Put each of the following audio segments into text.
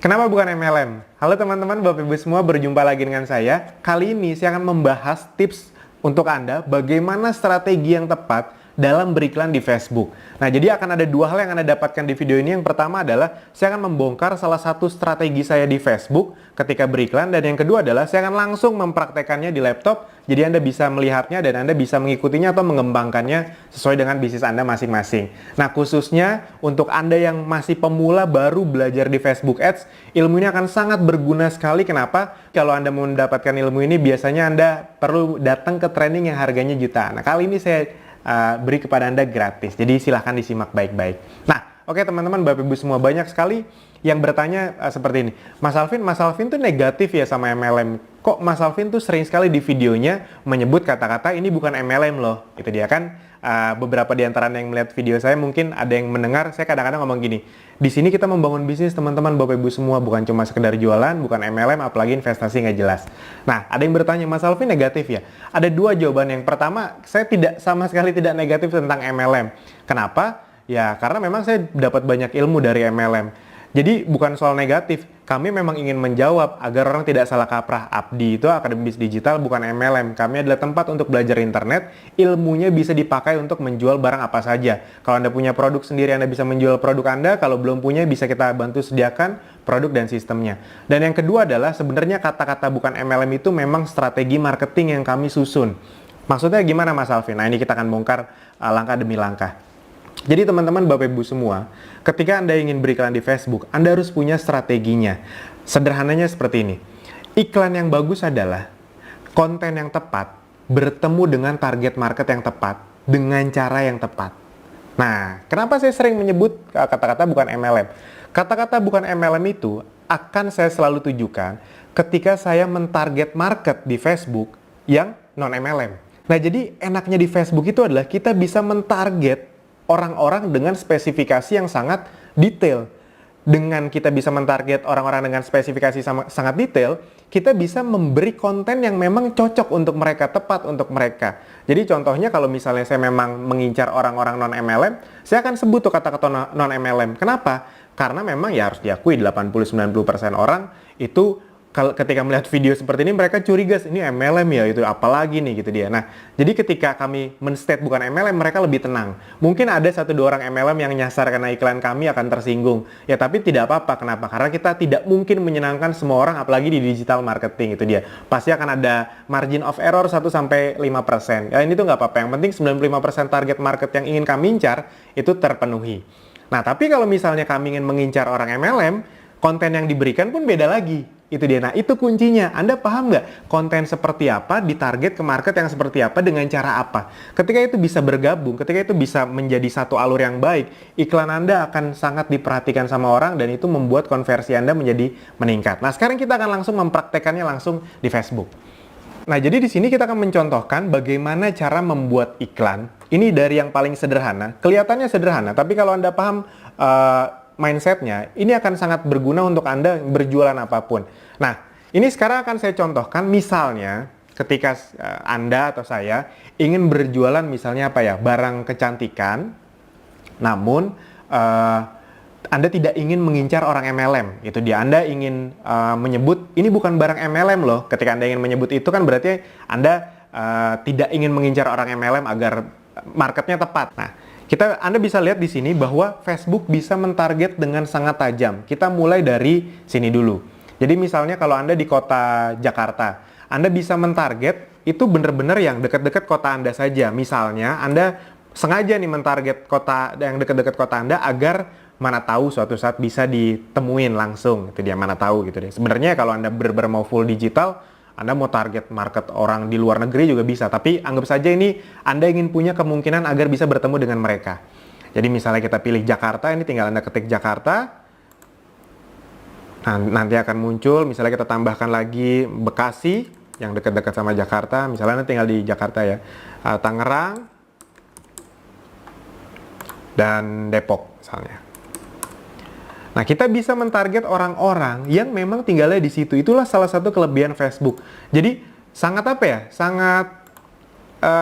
Kenapa bukan MLM? Halo teman-teman, Bapak Ibu semua, berjumpa lagi dengan saya. Kali ini saya akan membahas tips untuk Anda bagaimana strategi yang tepat dalam beriklan di Facebook. Nah, jadi akan ada dua hal yang Anda dapatkan di video ini. Yang pertama adalah saya akan membongkar salah satu strategi saya di Facebook ketika beriklan, dan yang kedua adalah saya akan langsung mempraktekannya di laptop. Jadi Anda bisa melihatnya dan Anda bisa mengikutinya atau mengembangkannya sesuai dengan bisnis Anda masing-masing. Nah, khususnya untuk Anda yang masih pemula baru belajar di Facebook Ads, ilmu ini akan sangat berguna sekali. Kenapa? Kalau Anda mau mendapatkan ilmu ini, biasanya Anda perlu datang ke training yang harganya jutaan. Nah, kali ini saya beri kepada Anda gratis. Jadi silahkan disimak baik-baik. Nah, oke teman-teman, Bapak Ibu semua, banyak sekali yang bertanya seperti ini. Mas Alvin tuh negatif ya sama MLM. Kok Mas Alvin tuh sering sekali di videonya menyebut kata-kata ini bukan MLM loh. Itu dia kan. Beberapa di antara yang melihat video saya mungkin ada yang mendengar, saya kadang-kadang ngomong gini, di sini kita membangun bisnis teman-teman, Bapak Ibu semua, bukan cuma sekedar jualan, bukan MLM, apalagi investasi nggak jelas. Nah, ada yang bertanya, Mas Alvin negatif ya? Ada dua jawaban. Yang pertama, saya sama sekali tidak negatif tentang MLM. Kenapa? Ya, karena memang saya dapat banyak ilmu dari MLM. Jadi bukan soal negatif, kami memang ingin menjawab agar orang tidak salah kaprah. Abdi itu Akademi Bisnis Digital, bukan MLM. Kami adalah tempat untuk belajar internet, ilmunya bisa dipakai untuk menjual barang apa saja. Kalau Anda punya produk sendiri, Anda bisa menjual produk Anda. Kalau belum punya, bisa kita bantu sediakan produk dan sistemnya. Dan yang kedua adalah sebenarnya kata-kata bukan MLM itu memang strategi marketing yang kami susun. Maksudnya gimana Mas Alvin? Nah, ini kita akan bongkar langkah demi langkah. Jadi teman-teman, Bapak Ibu semua, ketika Anda ingin beriklan di Facebook, Anda harus punya strateginya. Sederhananya seperti ini. Iklan yang bagus adalah konten yang tepat, bertemu dengan target market yang tepat, dengan cara yang tepat. Nah, kenapa saya sering menyebut kata-kata bukan MLM? Kata-kata bukan MLM itu akan saya selalu tujukan ketika saya mentarget market di Facebook yang non-MLM. Nah, jadi enaknya di Facebook itu adalah kita bisa mentarget orang-orang dengan spesifikasi yang sangat detail. Dengan kita bisa mentarget orang-orang dengan spesifikasi sangat detail, kita bisa memberi konten yang memang cocok untuk mereka, tepat untuk mereka. Jadi contohnya kalau misalnya saya memang mengincar orang-orang non-MLM, saya akan sebut tuh kata-kata non-MLM. Kenapa? Karena memang ya harus diakui 80-90% orang itu ketika melihat video seperti ini mereka curiga, ini MLM ya, itu apalagi nih gitu dia. Nah, jadi ketika kami men-state bukan MLM, mereka lebih tenang. Mungkin ada 1-2 orang MLM yang nyasar karena iklan kami akan tersinggung. Ya, tapi tidak apa-apa. Kenapa? Karena kita tidak mungkin menyenangkan semua orang, apalagi di digital marketing, itu dia. Pasti akan ada margin of error 1-5%. Ya, ini tuh nggak apa-apa. Yang penting 95% target market yang ingin kami incar itu terpenuhi. Nah, tapi kalau misalnya kami ingin mengincar orang MLM, konten yang diberikan pun beda lagi. Itu dia. Nah, itu kuncinya. Anda paham nggak? Konten seperti apa, ditarget ke market yang seperti apa, dengan cara apa. Ketika itu bisa bergabung, ketika itu bisa menjadi satu alur yang baik, iklan Anda akan sangat diperhatikan sama orang, dan itu membuat konversi Anda menjadi meningkat. Nah, sekarang kita akan langsung mempraktekannya langsung di Facebook. Nah, jadi di sini kita akan mencontohkan bagaimana cara membuat iklan. Ini dari yang paling sederhana. Kelihatannya sederhana, tapi kalau Anda paham mindsetnya, ini akan sangat berguna untuk Anda berjualan apapun. Nah, ini sekarang akan saya contohkan. Misalnya, ketika Anda atau saya ingin berjualan misalnya apa ya, barang kecantikan, namun Anda tidak ingin mengincar orang MLM. Itu dia, Anda ingin menyebut, ini bukan barang MLM loh. Ketika Anda ingin menyebut itu kan berarti Anda tidak ingin mengincar orang MLM agar marketnya tepat. Nah, Anda bisa lihat di sini bahwa Facebook bisa mentarget dengan sangat tajam. Kita mulai dari sini dulu. Jadi misalnya kalau Anda di kota Jakarta, Anda bisa mentarget itu benar-benar yang dekat-dekat kota Anda saja. Misalnya Anda sengaja nih mentarget kota yang dekat-dekat kota Anda agar mana tahu suatu saat bisa ditemuin langsung. Itu dia, mana tahu gitu deh. Sebenarnya kalau Anda benar-benar mau full digital, Anda mau target market orang di luar negeri juga bisa, tapi anggap saja ini Anda ingin punya kemungkinan agar bisa bertemu dengan mereka. Jadi misalnya kita pilih Jakarta, ini tinggal Anda ketik Jakarta. Nah, nanti akan muncul, misalnya kita tambahkan lagi Bekasi, yang dekat-dekat sama Jakarta. Misalnya Anda tinggal di Jakarta ya. Tangerang, dan Depok misalnya. Nah, kita bisa mentarget orang-orang yang memang tinggalnya di situ. Itulah salah satu kelebihan Facebook. Jadi, sangat apa ya? Sangat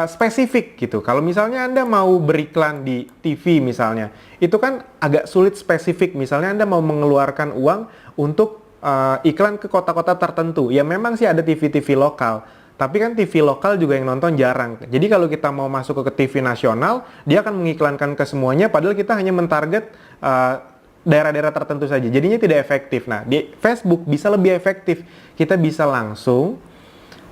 spesifik gitu. Kalau misalnya Anda mau beriklan di TV misalnya, itu kan agak sulit spesifik. Misalnya Anda mau mengeluarkan uang untuk iklan ke kota-kota tertentu. Ya memang sih ada TV-TV lokal, tapi kan TV lokal juga yang nonton jarang. Jadi kalau kita mau masuk ke TV nasional, dia akan mengiklankan ke semuanya, padahal kita hanya mentarget daerah-daerah tertentu saja. Jadinya tidak efektif. Nah, di Facebook bisa lebih efektif. Kita bisa langsung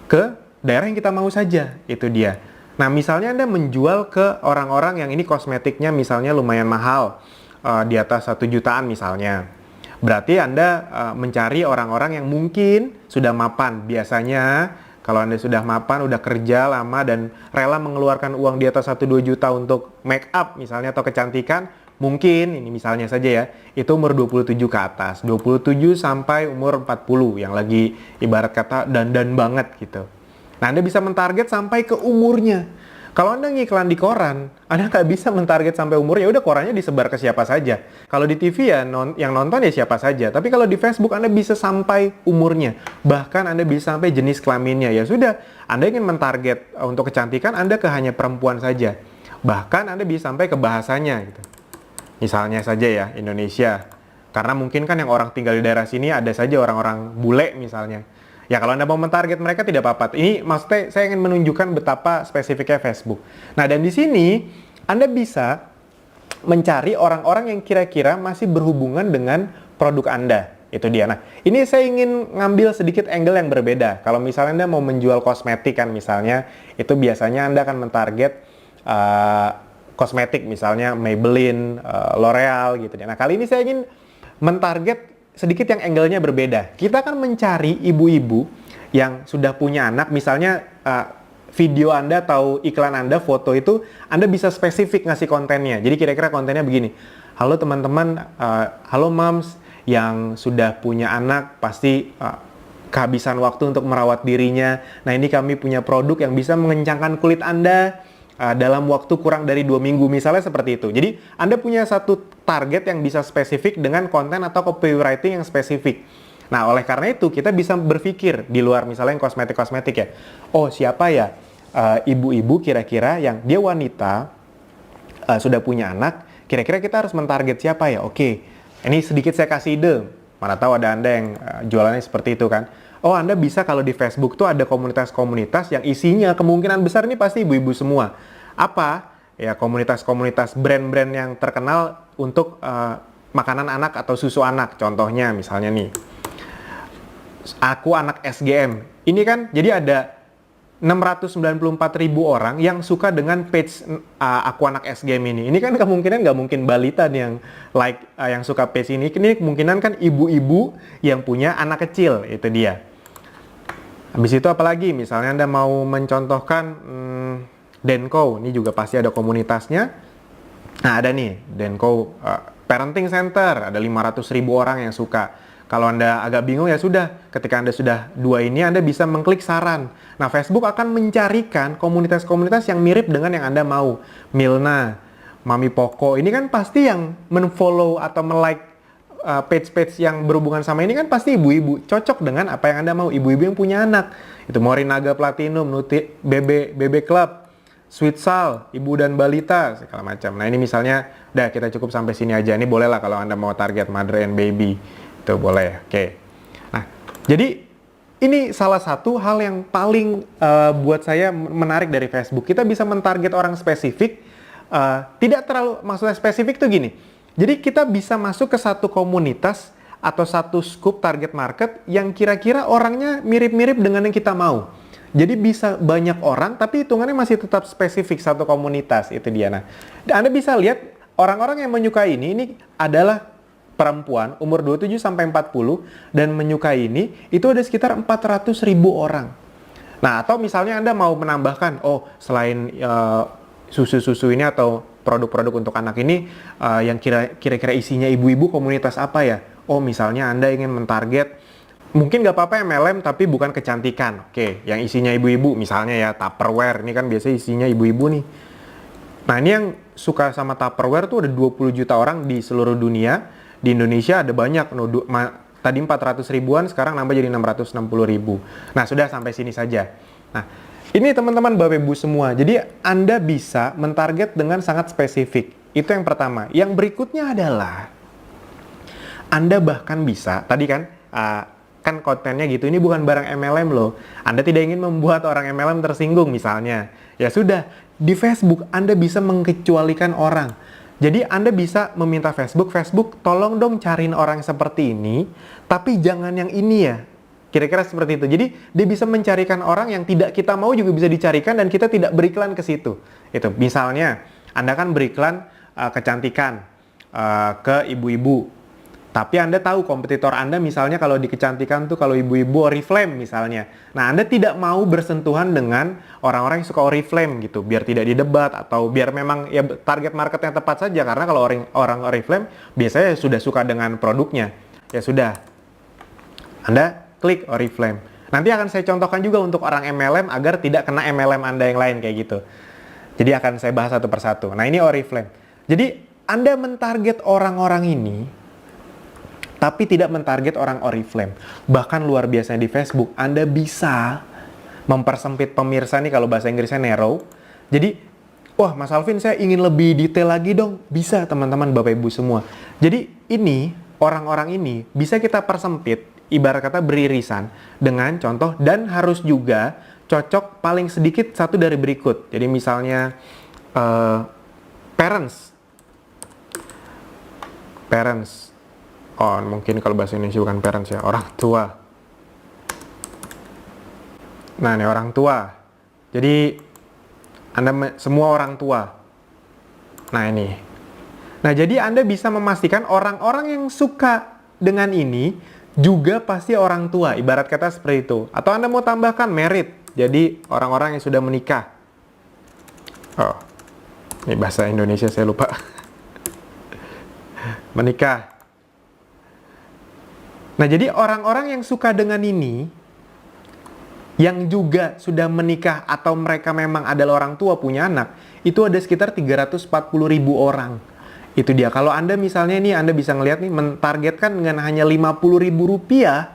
ke daerah yang kita mau saja, itu dia. Nah, misalnya Anda menjual ke orang-orang yang ini kosmetiknya misalnya lumayan mahal, di atas 1 jutaan misalnya. Berarti Anda mencari orang-orang yang mungkin sudah mapan. Biasanya kalau Anda sudah mapan, udah kerja lama dan rela mengeluarkan uang di atas 1-2 juta untuk make up misalnya atau kecantikan, mungkin, ini misalnya saja ya, itu umur 27 ke atas. 27 sampai umur 40 yang lagi ibarat kata dandan banget gitu. Nah, Anda bisa mentarget sampai ke umurnya. Kalau Anda ngiklan di koran, Anda nggak bisa mentarget sampai umurnya. Udah, korannya disebar ke siapa saja. Kalau di TV ya yang nonton ya siapa saja. Tapi kalau di Facebook Anda bisa sampai umurnya. Bahkan Anda bisa sampai jenis kelaminnya. Ya sudah, Anda ingin mentarget untuk kecantikan, Anda ke hanya perempuan saja. Bahkan Anda bisa sampai ke bahasanya gitu. Misalnya saja ya, Indonesia. Karena mungkin kan yang orang tinggal di daerah sini ada saja orang-orang bule misalnya. Ya kalau Anda mau mentarget mereka tidak apa-apa. Ini maksudnya saya ingin menunjukkan betapa spesifiknya Facebook. Nah, dan di sini Anda bisa mencari orang-orang yang kira-kira masih berhubungan dengan produk Anda. Itu dia. Nah, ini saya ingin ngambil sedikit angle yang berbeda. Kalau misalnya Anda mau menjual kosmetik kan misalnya, itu biasanya Anda akan mentarget kosmetik misalnya Maybelline, L'Oreal gitu. Nah, kali ini saya ingin mentarget sedikit yang angle-nya berbeda. Kita akan mencari ibu-ibu yang sudah punya anak, misalnya video Anda atau iklan Anda, foto itu, Anda bisa spesifik ngasih kontennya. Jadi kira-kira kontennya begini. Halo teman-teman, halo moms yang sudah punya anak, pasti kehabisan waktu untuk merawat dirinya. Nah, ini kami punya produk yang bisa mengencangkan kulit Anda dalam waktu kurang dari 2 minggu, misalnya seperti itu. Jadi Anda punya satu target yang bisa spesifik dengan konten atau copywriting yang spesifik. Nah, oleh karena itu kita bisa berpikir di luar misalnya yang kosmetik-kosmetik ya. Oh, siapa ya ibu-ibu kira-kira yang dia wanita, sudah punya anak, kira-kira kita harus mentarget siapa ya? Oke, ini sedikit saya kasih ide. Mana tahu ada Anda yang jualannya seperti itu kan. Oh, Anda bisa kalau di Facebook tuh ada komunitas-komunitas yang isinya kemungkinan besar ini pasti ibu-ibu semua. Apa? Ya, komunitas-komunitas brand-brand yang terkenal untuk makanan anak atau susu anak. Contohnya misalnya nih, Aku Anak SGM. Ini kan jadi ada 694.000 orang yang suka dengan page Aku Anak SGM ini. Ini kan kemungkinan nggak mungkin balita nih yang like, yang suka page ini. Ini kemungkinan kan ibu-ibu yang punya anak kecil, itu dia. Habis itu apalagi? Misalnya Anda mau mencontohkan Denko, ini juga pasti ada komunitasnya. Nah, ada nih Denko Parenting Center, ada 500.000 orang yang suka. Kalau Anda agak bingung ya sudah, ketika Anda sudah 2 ini Anda bisa mengklik saran. Nah, Facebook akan mencarikan komunitas-komunitas yang mirip dengan yang Anda mau. Milna, Mami Poko, ini kan pasti yang men-follow atau me-like page-page yang berhubungan sama ini kan pasti ibu-ibu. Cocok dengan apa yang Anda mau, ibu-ibu yang punya anak. Itu Morinaga Platinum, BB Club, Sweet Sal, Ibu dan Balita, segala macam. Nah, ini misalnya, udah kita cukup sampai sini aja. Ini boleh lah kalau Anda mau target mother and baby. Itu boleh, oke. Nah, jadi ini salah satu hal yang paling buat saya menarik dari Facebook. Kita bisa mentarget orang spesifik, tidak terlalu, maksudnya spesifik tuh gini. Jadi kita bisa masuk ke satu komunitas atau satu scope target market yang kira-kira orangnya mirip-mirip dengan yang kita mau. Jadi bisa banyak orang, tapi hitungannya masih tetap spesifik satu komunitas, itu dia. Nah, Anda bisa lihat orang-orang yang menyukai ini adalah perempuan umur 27 sampai 40 dan menyukai ini itu ada sekitar 400.000 orang. Nah, atau misalnya Anda mau menambahkan, oh selain susu-susu ini atau produk-produk untuk anak ini yang kira-kira isinya ibu-ibu, komunitas apa ya? Oh, misalnya Anda ingin mentarget, mungkin nggak apa-apa MLM tapi bukan kecantikan. Oke, yang isinya ibu-ibu, misalnya ya Tupperware, ini kan biasanya isinya ibu-ibu nih. Nah, ini yang suka sama Tupperware tuh ada 20 juta orang di seluruh dunia. Di Indonesia ada banyak, tadi 400 ribuan, sekarang nambah jadi 660 ribu. Nah, sudah sampai sini saja. Nah, Ini teman-teman Bapak Ibu semua, jadi Anda bisa mentarget dengan sangat spesifik. Itu yang pertama. Yang berikutnya adalah Anda bahkan bisa, tadi kan, kan kontennya gitu, ini bukan barang MLM loh. Anda tidak ingin membuat orang MLM tersinggung misalnya. Ya sudah, di Facebook Anda bisa mengecualikan orang. Jadi Anda bisa meminta Facebook, tolong dong cariin orang seperti ini, tapi jangan yang ini ya. Kira-kira seperti itu. Jadi dia bisa mencarikan orang yang tidak kita mau juga bisa dicarikan dan kita tidak beriklan ke situ. Itu misalnya Anda kan beriklan kecantikan ke ibu-ibu. Tapi Anda tahu kompetitor Anda misalnya kalau di kecantikan tuh kalau ibu-ibu Oriflame misalnya. Nah, Anda tidak mau bersentuhan dengan orang-orang yang suka Oriflame gitu, biar tidak didebat atau biar memang ya target market yang tepat saja, karena kalau orang Oriflame biasanya sudah suka dengan produknya. Ya sudah. Anda klik Oriflame. Nanti akan saya contohkan juga untuk orang MLM agar tidak kena MLM Anda yang lain kayak gitu. Jadi akan saya bahas satu persatu. Nah, ini Oriflame. Jadi Anda mentarget orang-orang ini tapi tidak mentarget orang Oriflame. Bahkan luar biasanya di Facebook, Anda bisa mempersempit pemirsa nih, kalau bahasa Inggrisnya narrow. Jadi, wah Mas Alvin saya ingin lebih detail lagi dong. Bisa teman-teman Bapak Ibu semua. Jadi ini, orang-orang ini bisa kita persempit, ibarat kata beririsan dengan contoh, dan harus juga cocok paling sedikit satu dari berikut. Jadi misalnya parents. Oh, mungkin kalau bahasa Indonesia bukan parents ya, orang tua. Nah, ini orang tua. Jadi, Anda semua orang tua. Nah, ini. Nah, jadi Anda bisa memastikan orang-orang yang suka dengan ini juga pasti orang tua, ibarat kata seperti itu. Atau Anda mau tambahkan married, jadi orang-orang yang sudah menikah. Oh, ini bahasa Indonesia saya lupa. Menikah. Nah, jadi orang-orang yang suka dengan ini, yang juga sudah menikah atau mereka memang adalah orang tua punya anak, itu ada sekitar 340.000 orang. Itu dia. Kalau Anda misalnya nih, Anda bisa ngelihat nih, mentargetkan dengan hanya Rp50.000,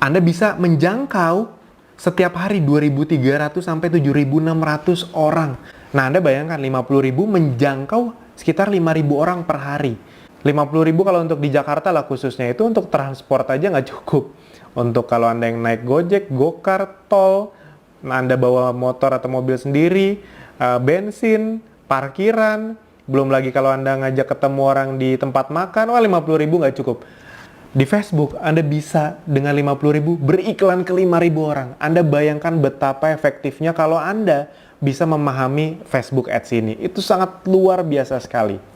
Anda bisa menjangkau setiap hari 2.300 sampai 7.600 orang. Nah, Anda bayangkan 50.000 menjangkau sekitar 5.000 orang per hari. 50.000 kalau untuk di Jakarta lah khususnya, itu untuk transport aja nggak cukup. Untuk kalau Anda yang naik Gojek, Gokar, tol, Anda bawa motor atau mobil sendiri, bensin, parkiran, belum lagi kalau Anda ngajak ketemu orang di tempat makan, wah 50.000 nggak cukup. Di Facebook, Anda bisa dengan 50.000 beriklan ke 5.000 orang. Anda bayangkan betapa efektifnya kalau Anda bisa memahami Facebook Ads ini. Itu sangat luar biasa sekali.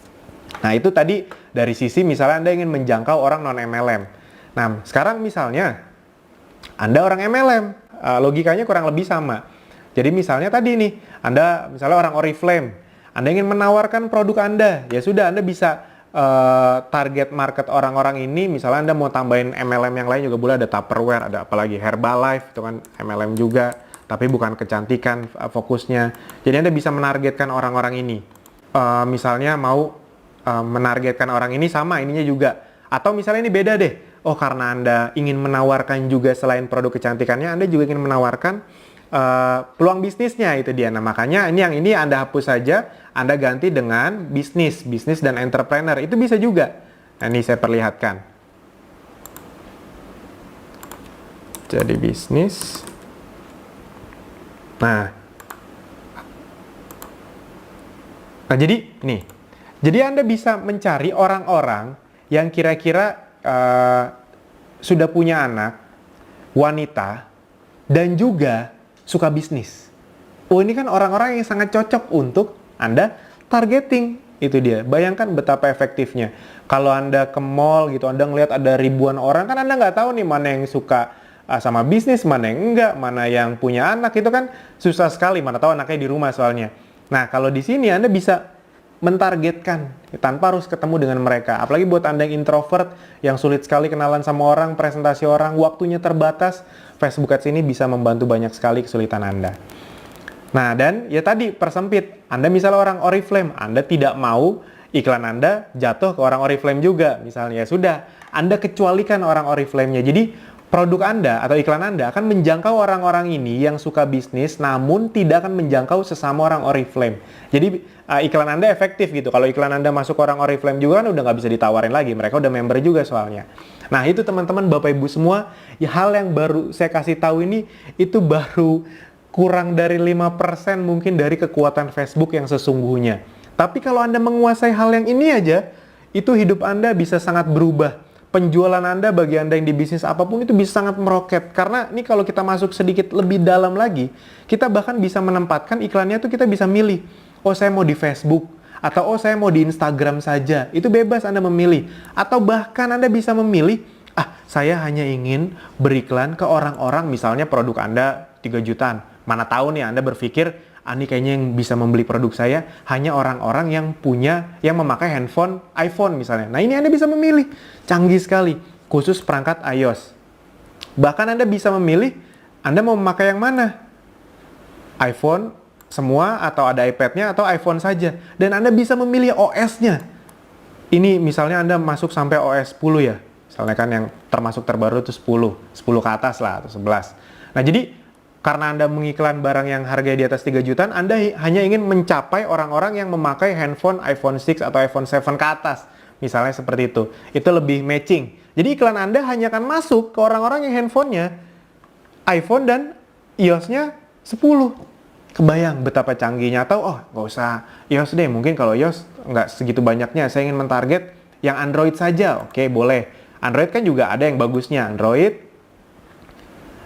Nah, itu tadi dari sisi misalnya Anda ingin menjangkau orang non-MLM. Nah, sekarang misalnya Anda orang MLM, logikanya kurang lebih sama. Jadi misalnya tadi nih, Anda misalnya orang Oriflame, Anda ingin menawarkan produk Anda, ya sudah Anda bisa target market orang-orang ini. Misalnya Anda mau tambahin MLM yang lain juga boleh, ada Tupperware, ada apalagi Herbalife, itu kan MLM juga, tapi bukan kecantikan fokusnya. Jadi Anda bisa menargetkan orang-orang ini. Misalnya mau menargetkan orang ini sama ininya juga. Atau misalnya ini beda deh. Oh, karena Anda ingin menawarkan juga selain produk kecantikannya, Anda juga ingin menawarkan peluang bisnisnya, itu dia. Nah, makanya yang ini Anda hapus saja, Anda ganti dengan bisnis dan entrepreneur. Itu bisa juga. Nah, ini saya perlihatkan. Jadi bisnis. Nah, jadi nih. Jadi Anda bisa mencari orang-orang yang kira-kira sudah punya anak, wanita, dan juga suka bisnis. Oh, ini kan orang-orang yang sangat cocok untuk Anda targeting. Itu dia. Bayangkan betapa efektifnya. Kalau Anda ke mall gitu, Anda ngelihat ada ribuan orang, kan Anda nggak tahu nih mana yang suka sama bisnis, mana yang enggak, mana yang punya anak. Itu kan susah sekali, mana tahu anaknya di rumah soalnya. Nah, kalau di sini Anda bisa mentargetkan tanpa harus ketemu dengan mereka. Apalagi buat Anda yang introvert, yang sulit sekali kenalan sama orang, presentasi orang, waktunya terbatas, Facebook Ads ini bisa membantu banyak sekali kesulitan Anda. Nah, dan ya tadi persempit. Anda misalnya orang Oriflame, Anda tidak mau iklan Anda jatuh ke orang Oriflame juga. Misalnya ya sudah, Anda kecualikan orang Oriflame-nya. Jadi produk Anda atau iklan Anda akan menjangkau orang-orang ini yang suka bisnis, namun tidak akan menjangkau sesama orang Oriflame. Jadi iklan Anda efektif gitu. Kalau iklan Anda masuk orang Oriflame juga kan udah nggak bisa ditawarin lagi. Mereka udah member juga soalnya. Nah itu teman-teman, Bapak Ibu semua, ya, hal yang baru saya kasih tahu ini itu baru kurang dari 5% mungkin dari kekuatan Facebook yang sesungguhnya. Tapi kalau Anda menguasai hal yang ini aja, itu hidup Anda bisa sangat berubah. Penjualan Anda bagi Anda yang di bisnis apapun itu bisa sangat meroket. Karena ini kalau kita masuk sedikit lebih dalam lagi, kita bahkan bisa menempatkan iklannya tuh kita bisa milih. Oh saya mau di Facebook, atau oh saya mau di Instagram saja. Itu bebas Anda memilih. Atau bahkan Anda bisa memilih, saya hanya ingin beriklan ke orang-orang, misalnya produk Anda 3 jutaan. Mana tahu nih Anda berpikir, ini kayaknya yang bisa membeli produk saya hanya orang-orang yang memakai handphone iPhone misalnya. Nah ini Anda bisa memilih, canggih sekali, khusus perangkat iOS. Bahkan Anda bisa memilih, Anda mau memakai yang mana? iPhone semua, atau ada iPad-nya, atau iPhone saja. Dan Anda bisa memilih OS-nya. Ini misalnya Anda masuk sampai OS 10 ya. Misalnya kan yang termasuk terbaru itu 10 ke atas lah, atau 11. Nah jadi, karena Anda mengiklan barang yang harganya di atas 3 jutaan, Anda hanya ingin mencapai orang-orang yang memakai handphone iPhone 6 atau iPhone 7 ke atas. Misalnya seperti itu. Itu lebih matching. Jadi iklan Anda hanya akan masuk ke orang-orang yang handphonenya iPhone dan iOS-nya 10. Kebayang betapa canggihnya. Atau, nggak usah iOS deh. Mungkin kalau iOS nggak segitu banyaknya. Saya ingin mentarget yang Android saja. Oke, boleh. Android kan juga ada yang bagusnya. Android.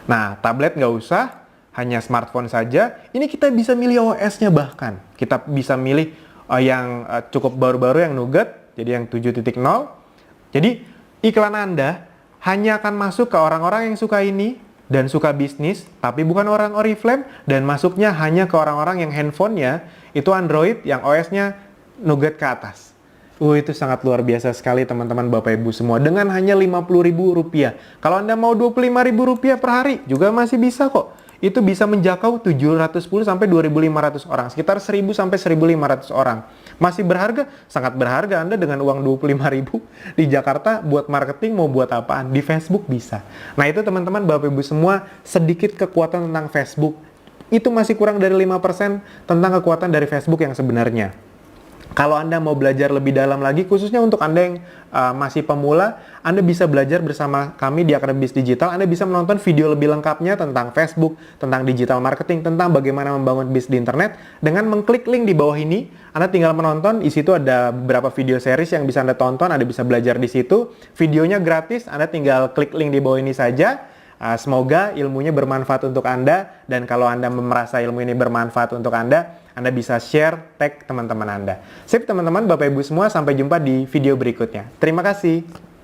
Nah, tablet nggak usah. Hanya smartphone saja, ini kita bisa milih OS-nya bahkan. Kita bisa milih yang cukup baru-baru, yang Nougat, jadi yang 7.0. Jadi iklan Anda hanya akan masuk ke orang-orang yang suka ini dan suka bisnis, tapi bukan orang Oriflame, dan masuknya hanya ke orang-orang yang handphonenya itu Android, yang OS-nya Nougat ke atas. Itu sangat luar biasa sekali teman-teman Bapak Ibu semua. Dengan hanya Rp50.000. Kalau Anda mau Rp25.000 per hari, juga masih bisa kok. Itu bisa menjangkau 710 sampai 2.500 orang, sekitar 1.000 sampai 1.500 orang. Masih berharga? Sangat berharga. Anda dengan uang 25.000 di Jakarta buat marketing mau buat apaan? Di Facebook bisa. Nah itu teman-teman Bapak Ibu semua, sedikit kekuatan tentang Facebook. Itu masih kurang dari 5% tentang kekuatan dari Facebook yang sebenarnya. Kalau Anda mau belajar lebih dalam lagi, khususnya untuk Anda yang masih pemula, Anda bisa belajar bersama kami di Akademi Bisnis Digital. Anda bisa menonton video lebih lengkapnya tentang Facebook, tentang digital marketing, tentang bagaimana membangun bisnis di internet. Dengan mengklik link di bawah ini, Anda tinggal menonton. Di situ ada beberapa video series yang bisa Anda tonton. Anda bisa belajar di situ. Videonya gratis, Anda tinggal klik link di bawah ini saja. Semoga ilmunya bermanfaat untuk Anda, dan kalau Anda merasa ilmu ini bermanfaat untuk Anda bisa share, tag teman-teman Anda. Sip teman-teman, Bapak Ibu semua, sampai jumpa di video berikutnya. Terima kasih.